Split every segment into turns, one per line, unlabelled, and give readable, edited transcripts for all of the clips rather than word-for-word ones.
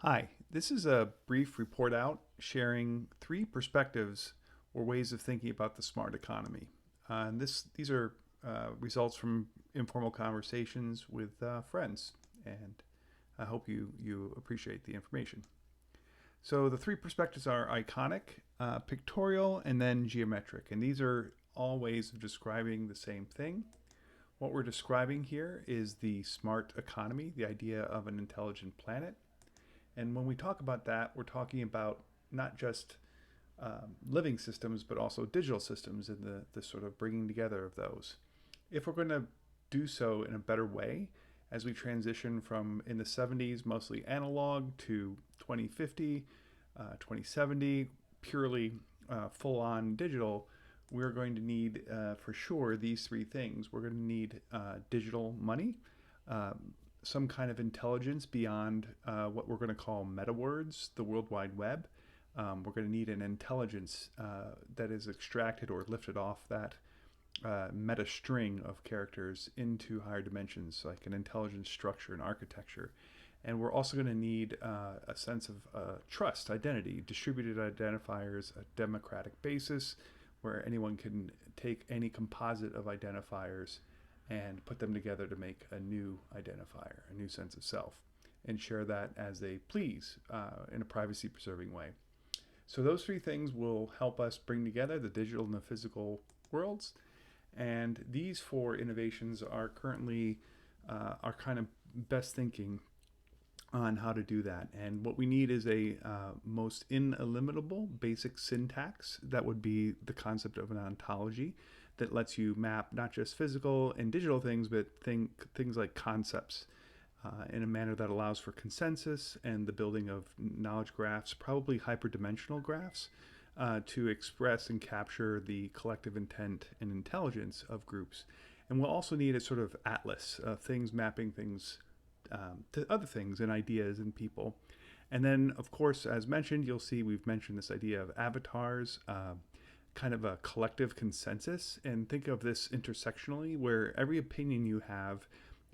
Hi, this is a brief report out sharing three perspectives or ways of thinking about the smart economy. These are results from informal conversations with friends, and I hope you appreciate the information. So the three perspectives are iconic, pictorial, and then geometric, and these are all ways of describing the same thing. What we're describing here is the smart economy, the idea of an intelligent planet. And when we talk about that, we're talking about not just living systems, but also digital systems and the sort of bringing together of those. If we're going to do so in a better way, as we transition from in the 70s, mostly analog, to 2050, 2070, purely full on digital, we're going to need for sure these three things. We're going to need digital money, uh, some kind of intelligence beyond what we're going to call meta words, the World Wide Web. We're going to need an intelligence that is extracted or lifted off that meta string of characters into higher dimensions, like an intelligence structure and architecture. And we're also going to need a sense of trust, identity, distributed identifiers, a democratic basis where anyone can take any composite of identifiers and put them together to make a new identifier, a new sense of self, and share that as they please in a privacy preserving way. So those three things will help us bring together the digital and the physical worlds. And these four innovations are currently our kind of best thinking on how to do that. And what we need is a most ineliminable basic syntax that would be the concept of an ontology that lets you map not just physical and digital things, but things like concepts in a manner that allows for consensus and the building of knowledge graphs, probably hyperdimensional graphs, to express and capture the collective intent and intelligence of groups. And we'll also need a sort of atlas of things mapping things to other things and ideas and people. And then, of course, as mentioned, you'll see we've mentioned this idea of avatars, kind of a collective consensus. And think of this intersectionally, where every opinion you have,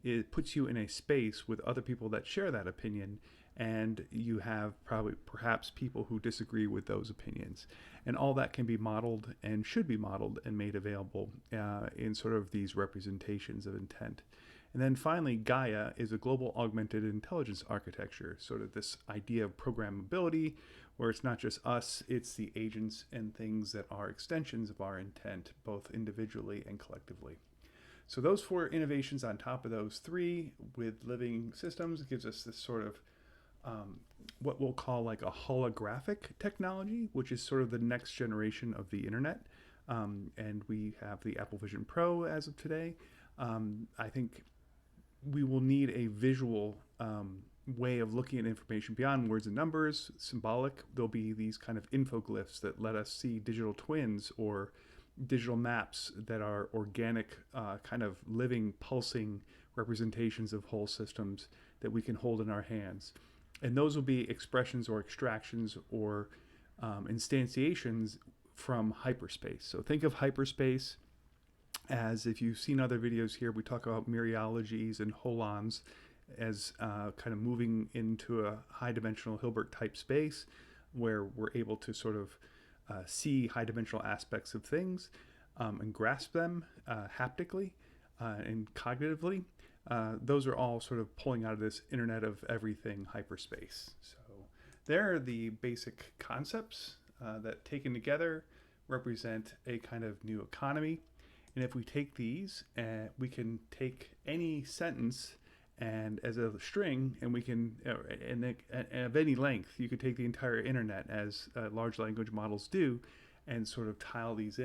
it puts you in a space with other people that share that opinion, and you have perhaps people who disagree with those opinions, and all that can be modeled and should be modeled and made available in sort of these representations of intent. And then finally, Gaia is a global augmented intelligence architecture, sort of this idea of programmability, where it's not just us, it's the agents and things that are extensions of our intent, both individually and collectively. So those four innovations on top of those three with living systems gives us this sort of what we'll call like a holographic technology, which is sort of the next generation of the internet. And we have the Apple Vision Pro as of today. I think we will need a visual way of looking at information beyond words and numbers, symbolic. There'll be these kind of infoglyphs that let us see digital twins or digital maps that are organic, kind of living, pulsing representations of whole systems that we can hold in our hands. And those will be expressions or extractions or instantiations from hyperspace. So think of hyperspace as, if you've seen other videos here, we talk about mereologies and holons as kind of moving into a high dimensional Hilbert type space where we're able to sort of see high dimensional aspects of things and grasp them haptically and cognitively. Those are all sort of pulling out of this Internet of Everything hyperspace. So there are the basic concepts that taken together represent a kind of new economy. And if we take these, we can take any sentence and as a string, and we can, and of any length, you could take the entire internet as large language models do, and sort of tile these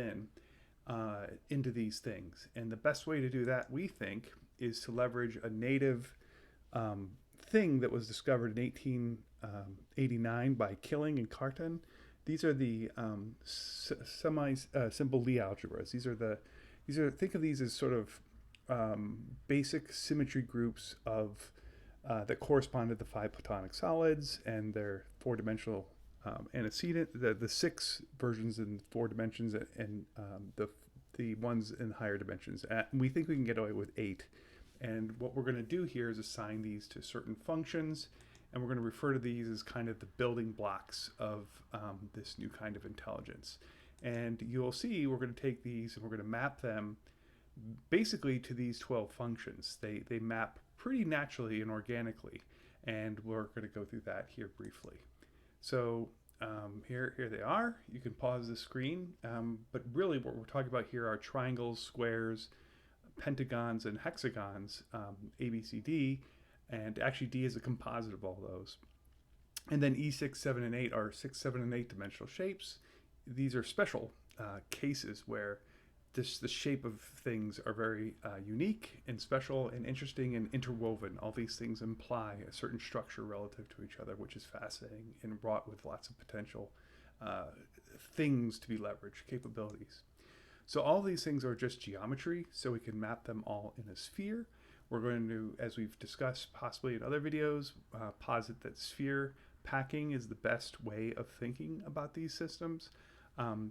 into these things. And the best way to do that, we think, is to leverage a native thing that was discovered in 1889 by Killing and Cartan. These are the semi-simple Lie algebras. Think of these as sort of basic symmetry groups of that correspond to the five Platonic solids and their four-dimensional antecedent, the six versions in four dimensions, and the ones in higher dimensions. We think we can get away with eight. And what we're going to do here is assign these to certain functions And we're going to refer to these as kind of the building blocks of this new kind of intelligence. And you'll see we're going to take these and we're going to map them basically to these 12 functions. They map pretty naturally and organically, and we're going to go through that here briefly. So here they are. You can pause the screen, but really what we're talking about here are triangles, squares, pentagons, and hexagons, A, B, C, D, and actually D is a composite of all those. And then E6, 7, and 8 are 6, 7, and 8 dimensional shapes. These are special cases where the shape of things are very unique and special and interesting and interwoven. All these things imply a certain structure relative to each other, which is fascinating and wrought with lots of potential things to be leveraged, capabilities. So all these things are just geometry, so we can map them all in a sphere. We're going to, as we've discussed possibly in other videos, posit that sphere packing is the best way of thinking about these systems.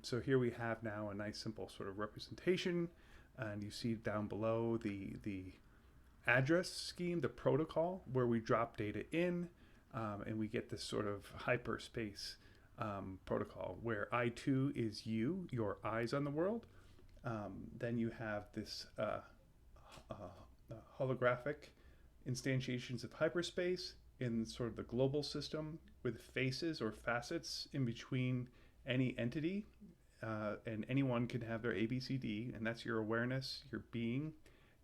So here we have now a nice simple sort of representation, and you see down below the address scheme, the protocol, where we drop data in, and we get this sort of hyperspace protocol where I2 is you, your eyes on the world. Then you have this holographic instantiations of hyperspace in sort of the global system with faces or facets in between any entity, and anyone can have their ABCD, and that's your awareness, your being,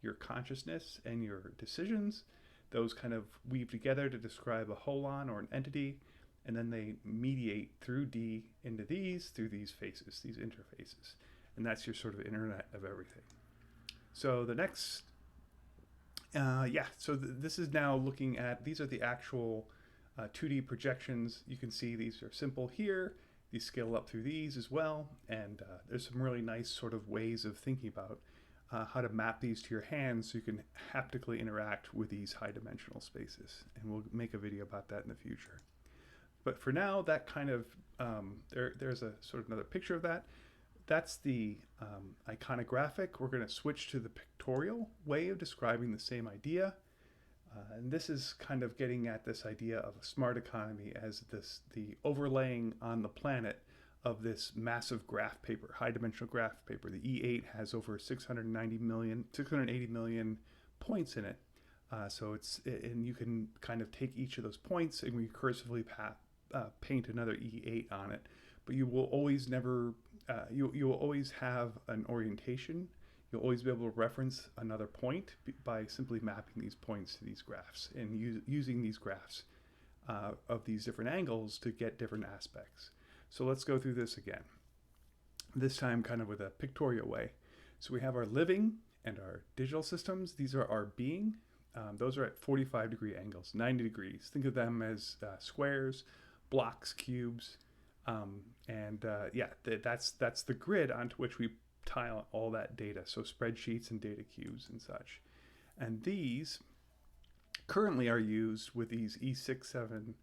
your consciousness, and your decisions. Those kind of weave together to describe a holon or an entity, and then they mediate through D into these, through these faces, these interfaces. And that's your sort of internet of everything. So the next, this is now looking at, these are the actual 2D projections. You can see these are simple here. These scale up through these as well, and there's some really nice sort of ways of thinking about how to map these to your hands so you can haptically interact with these high dimensional spaces, and we'll make a video about that in the future. But for now, that kind of, there's a sort of another picture of that. That's the iconographic. We're going to switch to the pictorial way of describing the same idea. And this is kind of getting at this idea of a smart economy as the overlaying on the planet of this massive graph paper, high dimensional graph paper. The E8 has over 680 million points in it. And you can kind of take each of those points and recursively paint another E8 on it. But you will always you will always have an orientation. You'll always be able to reference another point by simply mapping these points to these graphs and using these graphs of these different angles to get different aspects. So let's go through this again, this time kind of with a pictorial way. So we have our living and our digital systems. These are our being. Those are at 45-degree angles, 90 degrees. Think of them as squares, blocks, cubes, that's the grid onto which we tile all that data, so spreadsheets and data cubes and such. And these currently are used with these E6, 7,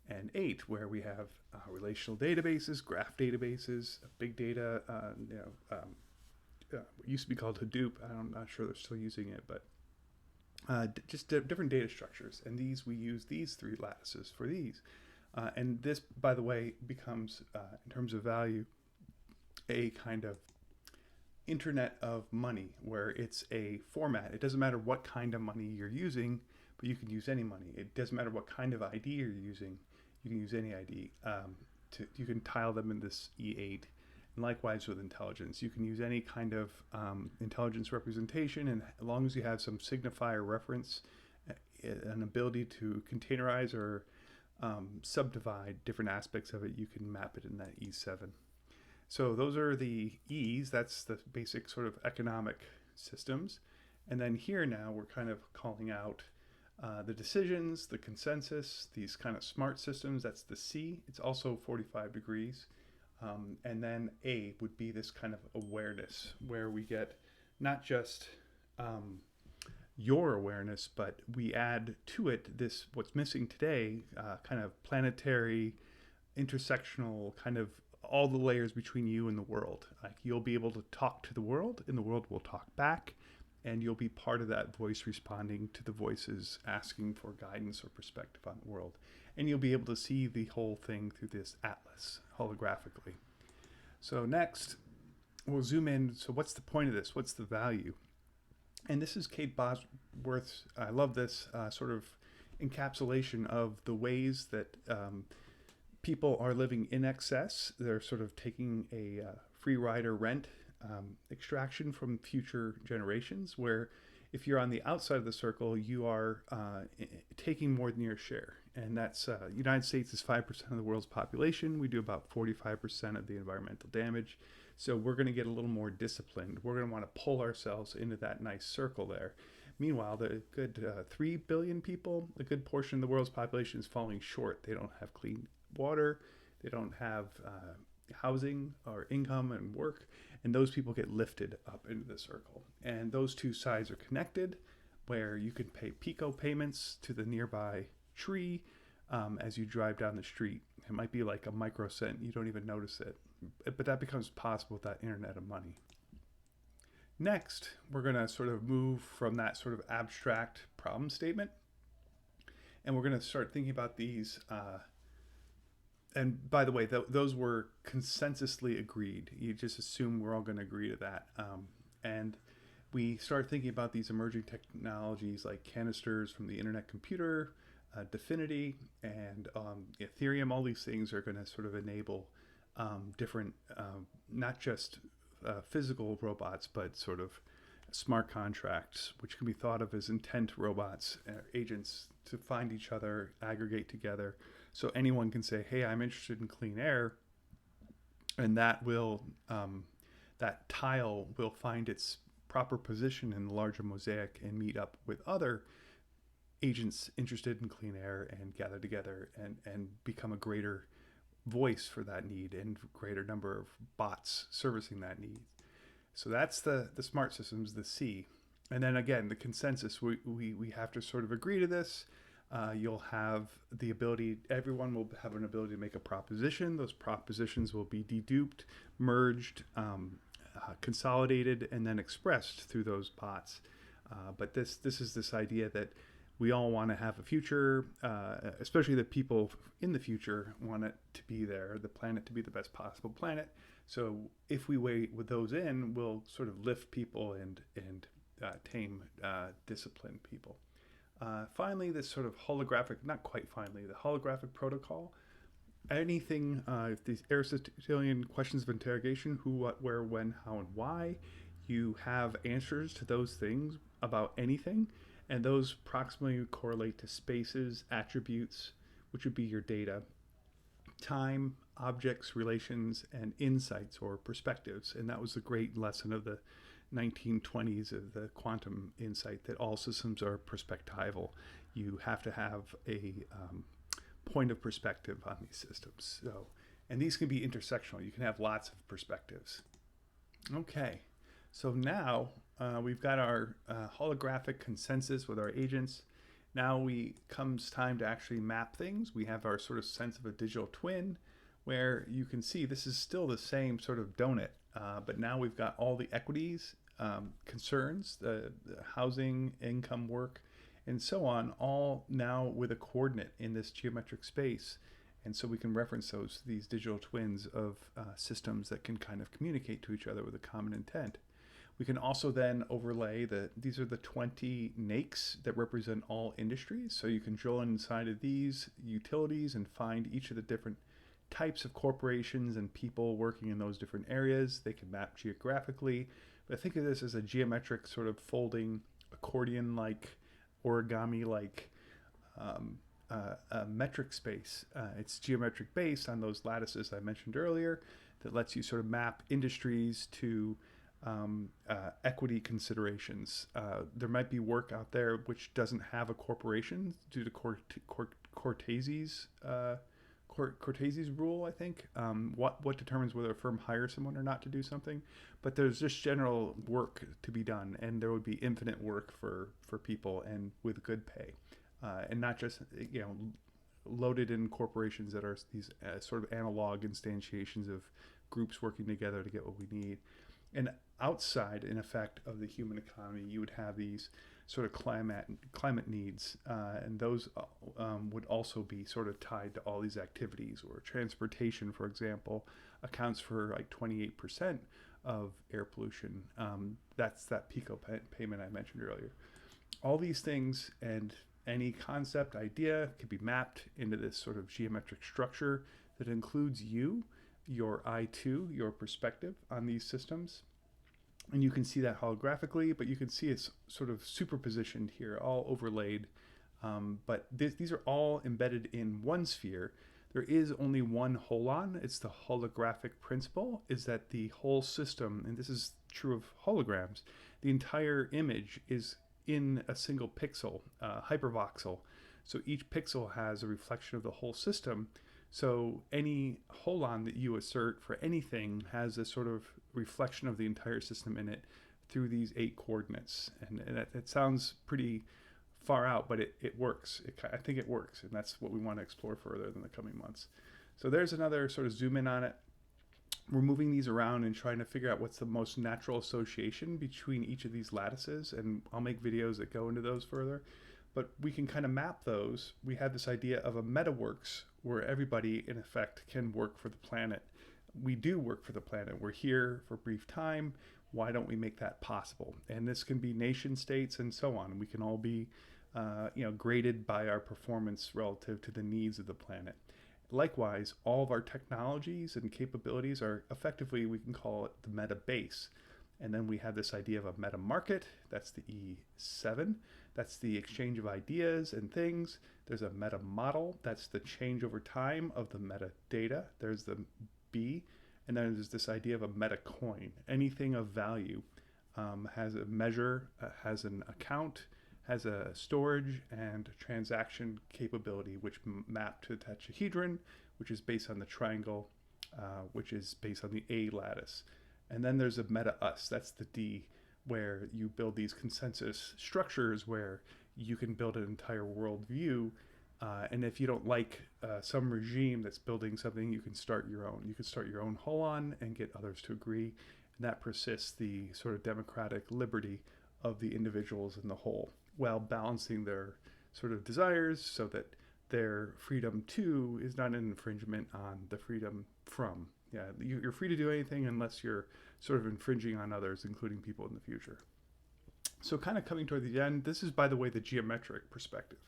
and 8, where we have relational databases, graph databases, big data, what used to be called Hadoop. I'm not sure they're still using it, but just different data structures. And these, we use these 3 lattices for these. And this, by the way, becomes, in terms of value, a kind of internet of money, where it's a format. It doesn't matter what kind of money you're using, but you can use any money. It doesn't matter what kind of ID you're using. You can use any ID. You can tile them in this E8. And likewise with intelligence, you can use any kind of intelligence representation, and as long as you have some signifier reference, an ability to containerize or subdivide different aspects of it, you can map it in that E7. So those are the E's. That's the basic sort of economic systems. And then here now we're kind of calling out the decisions, the consensus, these kind of smart systems. That's the C. It's also 45 degrees. And then A would be this kind of awareness, where we get not just your awareness, but we add to it this, what's missing today, kind of planetary, intersectional, kind of all the layers between you and the world. Like, you'll be able to talk to the world, and the world will talk back, and you'll be part of that voice responding to the voices asking for guidance or perspective on the world. and you'll be able to see the whole thing through this atlas holographically. So next, we'll zoom in. So what's the point of this? What's the value? And this is Kate Bosworth's, I love this sort of encapsulation of the ways that people are living in excess. They're sort of taking a free rider rent extraction from future generations, where if you're on the outside of the circle, you are taking more than your share. And that's United States is 5% of the world's population. We do about 45% of the environmental damage. So we're going to get a little more disciplined. We're going to want to pull ourselves into that nice circle there. Meanwhile, the good 3 billion people, a good portion of the world's population is falling short. They don't have clean water. They don't have housing or income and work. And those people get lifted up into the circle. And those two sides are connected, where you can pay pico payments to the nearby tree as you drive down the street. It might be like a microcent. You don't even notice it. But that becomes possible with that internet of money. Next, we're going to sort of move from that sort of abstract problem statement. And we're going to start thinking about these. And by the way, those were consensusly agreed. You just assume we're all going to agree to that. And we start thinking about these emerging technologies like canisters from the internet computer, Definity, and Ethereum. All these things are going to sort of enable different, not just physical robots, but sort of smart contracts, which can be thought of as intent robots, agents to find each other, aggregate together. So anyone can say, hey, I'm interested in clean air, and that will, that tile will find its proper position in the larger mosaic and meet up with other agents interested in clean air and gather together and become a greater voice for that need and greater number of bots servicing that need. So that's the smart systems, the C. And then again, the consensus, we have to sort of agree to this. You'll have the ability, everyone will have an ability to make a proposition. Those propositions will be deduped, merged, consolidated, and then expressed through those bots. But this is this idea that we all want to have a future, especially the people in the future want it to be there, the planet to be the best possible planet. So if we wait with those in, we'll sort of lift people and tame, discipline people. Finally, this sort of holographic, not quite finally, the holographic protocol. Anything, if these Aristotelian questions of interrogation, who, what, where, when, how, and why, you have answers to those things about anything. And those proximally correlate to spaces, attributes, which would be your data, time, objects, relations, and insights or perspectives. And that was the great lesson of the 1920s of the quantum insight, that all systems are perspectival. You have to have a point of perspective on these systems. So, and these can be intersectional. You can have lots of perspectives. Okay, so now we've got our holographic consensus with our agents. Now comes time to actually map things. We have our sort of sense of a digital twin, where you can see this is still the same sort of donut, but now we've got all the equities, concerns, the housing, income, work, and so on, all now with a coordinate in this geometric space. And so we can reference these digital twins of systems that can kind of communicate to each other with a common intent. We can also then overlay these are the 20 NAICS that represent all industries. So you can drill inside of these utilities and find each of the different types of corporations and people working in those different areas. They can map geographically. But think of this as a geometric sort of folding, accordion-like, origami-like metric space. It's geometric based on those lattices I mentioned earlier that lets you sort of map industries to equity considerations. There might be work out there which doesn't have a corporation due to Cortesi's rule, I think. What determines whether a firm hires someone or not to do something. But there's just general work to be done, and there would be infinite work for people and with good pay, and not just loaded in corporations that are these sort of analog instantiations of groups working together to get what we need. And outside, in effect, of the human economy, you would have these sort of climate needs, and those would also be sort of tied to all these activities. Or transportation, for example, accounts for like 28% of air pollution. That's that pico payment I mentioned earlier. All these things and any concept idea can be mapped into this sort of geometric structure that includes you, your I2, your perspective on these systems. And you can see that holographically, but you can see it's sort of superpositioned here, all overlaid. But these are all embedded in one sphere. There is only one holon. It's the holographic principle, is that the whole system, and this is true of holograms, the entire image is in a single pixel, hypervoxel. So each pixel has a reflection of the whole system. So any holon that you assert for anything has a sort of reflection of the entire system in it through these 8 coordinates. And it sounds pretty far out, but it works. I think it works, and that's what we want to explore further in the coming months. So there's another sort of zoom in on it. We're moving these around and trying to figure out what's the most natural association between each of these lattices, and I'll make videos that go into those further. But we can kind of map those. We have this idea of a metaworks where everybody, in effect, can work for the planet. We do work for the planet. We're here for a brief time. Why don't we make that possible? And this can be nation states and so on. We can all be graded by our performance relative to the needs of the planet. Likewise, all of our technologies and capabilities are effectively, we can call it the meta base. And then we have this idea of a meta market. That's the E7. That's the exchange of ideas and things. There's a meta model. That's the change over time of the metadata. There's the B. And then there's this idea of a MetaCoin. Anything of value has a measure, has an account, has a storage and transaction capability, which map to the tetrahedron, which is based on the triangle, which is based on the A lattice. And then there's a meta us, that's the D, where you build these consensus structures where you can build an entire worldview. And if you don't like some regime that's building something, you can start your own. You can start your own holon and get others to agree. And that persists the sort of democratic liberty of the individuals in the whole, while balancing their sort of desires so that their freedom to is not an infringement on the freedom from. Yeah, you're free to do anything unless you're sort of infringing on others, including people in the future. So kind of coming toward the end, this is, by the way, the geometric perspective.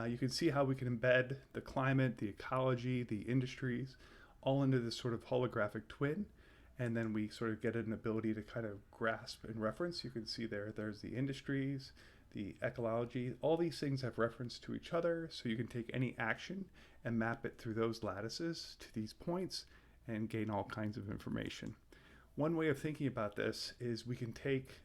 You can see how we can embed the climate, the ecology, the industries, all into this sort of holographic twin. And then we sort of get an ability to kind of grasp and reference. You can see there's the industries, the ecology, all these things have reference to each other. So you can take any action and map it through those lattices to these points and gain all kinds of information. One way of thinking about this is we can take,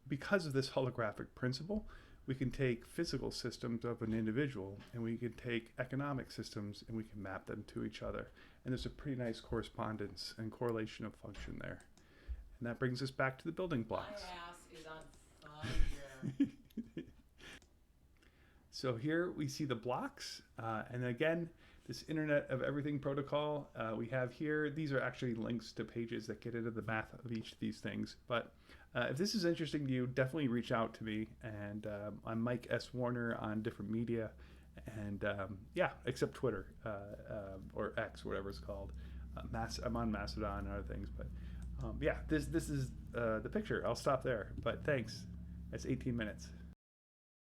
because of this holographic principle, we can take physical systems of an individual and we can take economic systems and we can map them to each other. And there's a pretty nice correspondence and correlation of function there. And that brings us back to the building blocks.
My ass is on fire.
So here we see the blocks. And again, this Internet of Everything protocol we have here, these are actually links to pages that get into the math of each of these things. But if this is interesting to you, definitely reach out to me. And I'm Mike S. Warner on different media. And yeah, except Twitter or X, whatever it's called. I'm on Mastodon and other things. But yeah, this is the picture. I'll stop there. But thanks. That's 18 minutes.